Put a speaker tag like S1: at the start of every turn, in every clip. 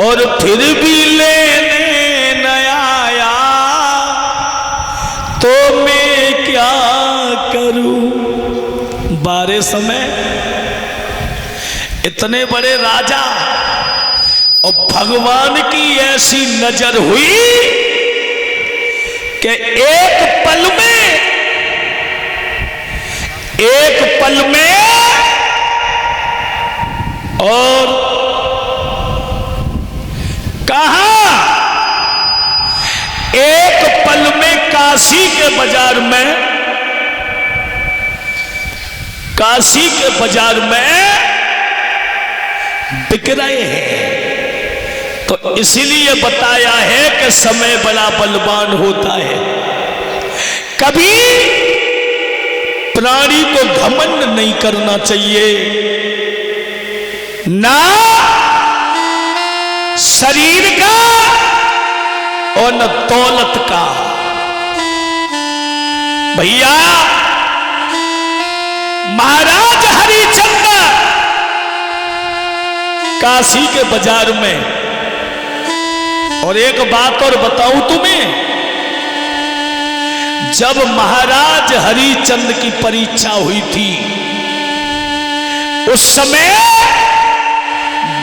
S1: और फिर भी लेने न आया तो मैं क्या करूं। बारे समय इतने बड़े राजा और भगवान की ऐसी नजर हुई कि एक पल में और कहा एक पल में काशी के बाजार में बिक रहे हैं। तो इसीलिए बताया है कि समय बड़ा बलवान होता है। कभी प्राणी को घमंड नहीं करना चाहिए, ना शरीर का और न दौलत का। भैया महाराज हरिचंद्र काशी के बाजार में, और एक बात और बताऊं तुम्हें, जब महाराज हरिचंद्र की परीक्षा हुई थी उस समय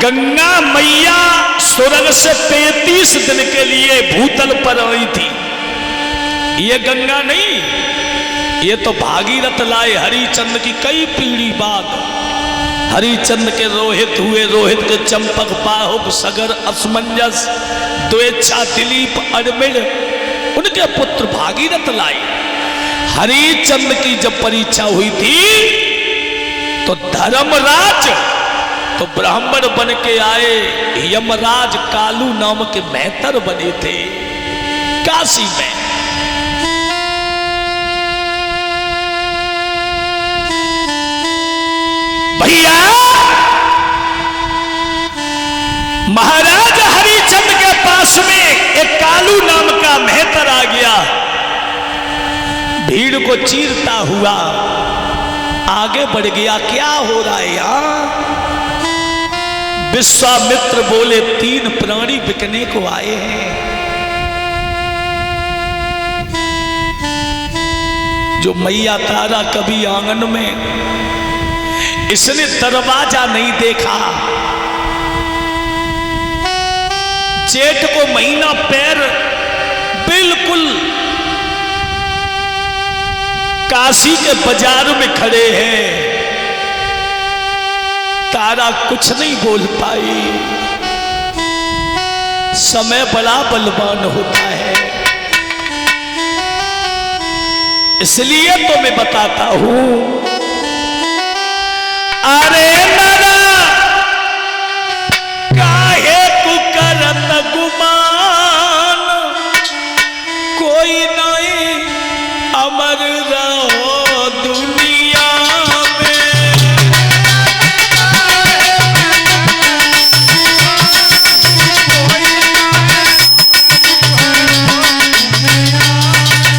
S1: गंगा मैया स्वर्ग से 35 दिन के लिए भूतल पर आई थी। ये गंगा नहीं, ये तो भागीरथ लाए हरिचंद्र की कई पीढ़ी बाद। हरिचंद्र के रोहित हुए, रोहित के चंपक, बाहुक, सगर, असमंजस, द्वेच्छा, दिलीप, अड़मिड़, उनके पुत्र भागीरथ लाए। हरिचंद्र की जब परीक्षा हुई थी तो धर्मराज तो ब्राह्मण बन के आए, यमराज कालू नाम के मेहतर बने थे काशी में। भैया महाराज हरिचंद्र के पास में एक कालू नाम का मेहतर आ गया, भीड़ को चीरता हुआ आगे बढ़ गया। क्या हो रहा है यहां? विश्वामित्र बोले 3 प्राणी बिकने को आए हैं। जो मैया तारा कभी आंगन में, इसने दरवाजा नहीं देखा। जेठ को महीना, पैर बिल्कुल काशी के बाजार में खड़े हैं। तारा कुछ नहीं बोल पाई। समय बड़ा बलवान होता है, इसलिए तो मैं बताता हूं। अरे नरा काहे तू करत गुमान, कोई नहीं अमर रहो दुनिया में।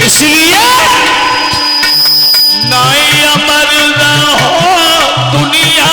S1: इसलिए नहीं अमर रहो दुनिया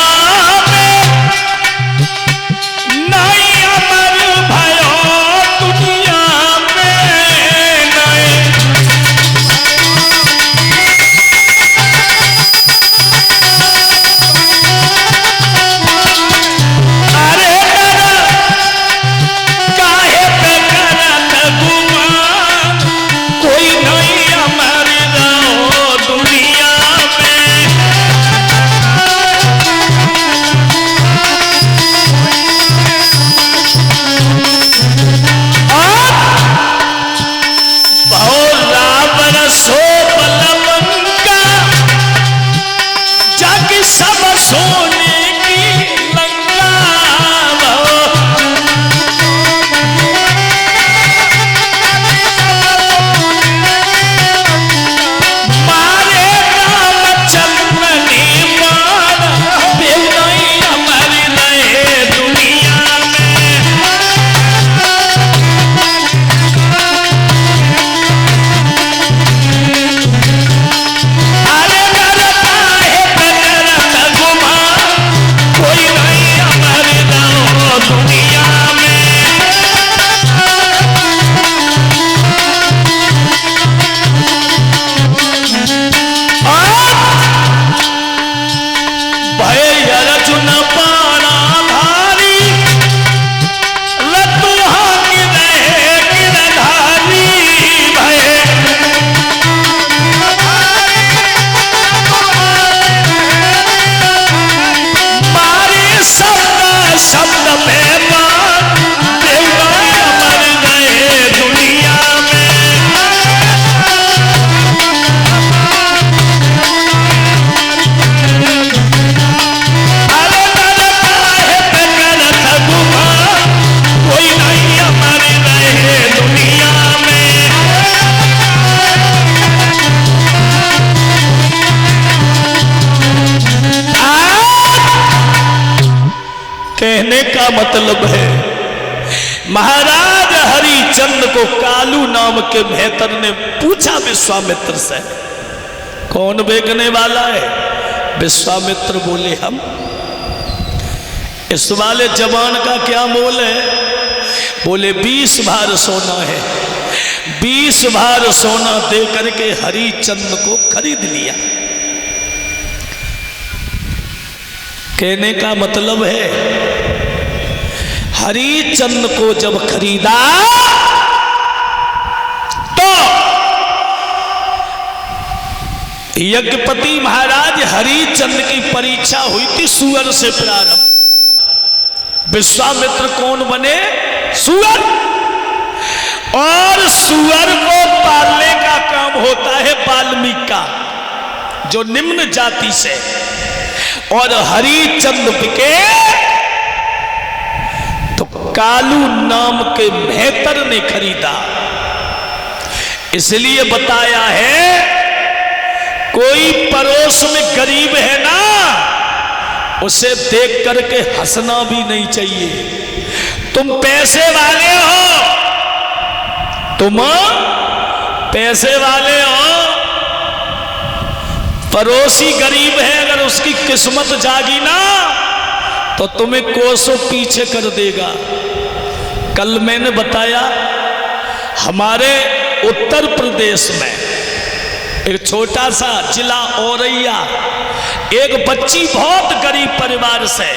S1: सभे मर गए दुनिया में। अरे कोई नहीं मर गए दुनिया में। कहने का मतलब है महाराज हरिचंद को कालू नाम के मेहतर ने पूछा विश्वामित्र से, कौन बेचने वाला है? विश्वामित्र बोले हम। इस वाले जवान का क्या मोल है? बोले 20 भार सोना है। 20 भार सोना दे करके हरिचंद को खरीद लिया। कहने का मतलब है हरिचंद को जब खरीदा तो यज्ञपति महाराज हरिचंद की परीक्षा हुई थी सुअर से प्रारंभ। विश्वामित्र कौन बने? सुअर। और सुअर को पालने का काम होता है वाल्मीकि का, जो निम्न जाति से। और हरिचंद के तो कालू नाम के मेहतर ने खरीदा। इसलिए बताया है कोई पड़ोस में गरीब है ना, उसे देख करके हंसना भी नहीं चाहिए। तुम पैसे वाले हो, तुम पैसे वाले हो, पड़ोसी गरीब है, अगर उसकी किस्मत जागी ना तो तुम्हें कोसों पीछे कर देगा। कल मैंने बताया हमारे उत्तर प्रदेश में एक छोटा सा जिला औरैया, एक बच्ची बहुत गरीब परिवार से,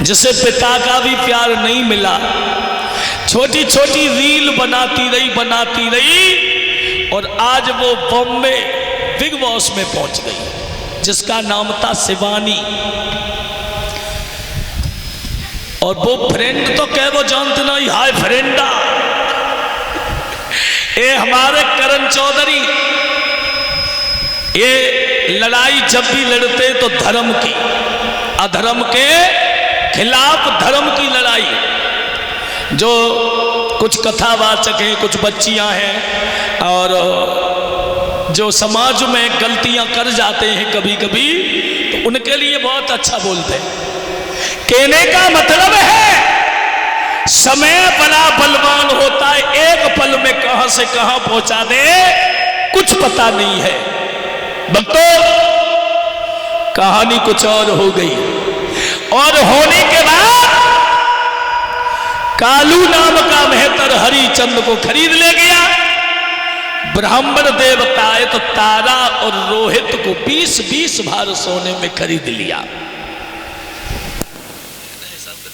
S1: जिसे पिता का भी प्यार नहीं मिला, छोटी छोटी रील बनाती रही और आज वो बॉम्बे बिग बॉस में पहुंच गई, जिसका नाम था शिवानी। और वो फ्रेंड तो कह वो जानते नहीं, हाय फ्रेंडा। ये हमारे करण चौधरी, ये लड़ाई जब भी लड़ते तो धर्म की, अधर्म के खिलाफ धर्म की लड़ाई। जो कुछ कथावाचक हैं, कुछ बच्चियां हैं और जो समाज में गलतियां कर जाते हैं कभी कभी, तो उनके लिए बहुत अच्छा बोलते हैं। कहने का मतलब है समय बड़ा बलवान होता है, एक पल में कहां से कहां पहुंचा दे कुछ पता नहीं है। भक्तों, कहानी कुछ और हो गई और होने के बाद कालू नाम का मेहतर हरिचंद को खरीद ले गया। ब्राह्मण देवता है तो तारा और रोहित को 20-20 भार सोने में खरीद लिया।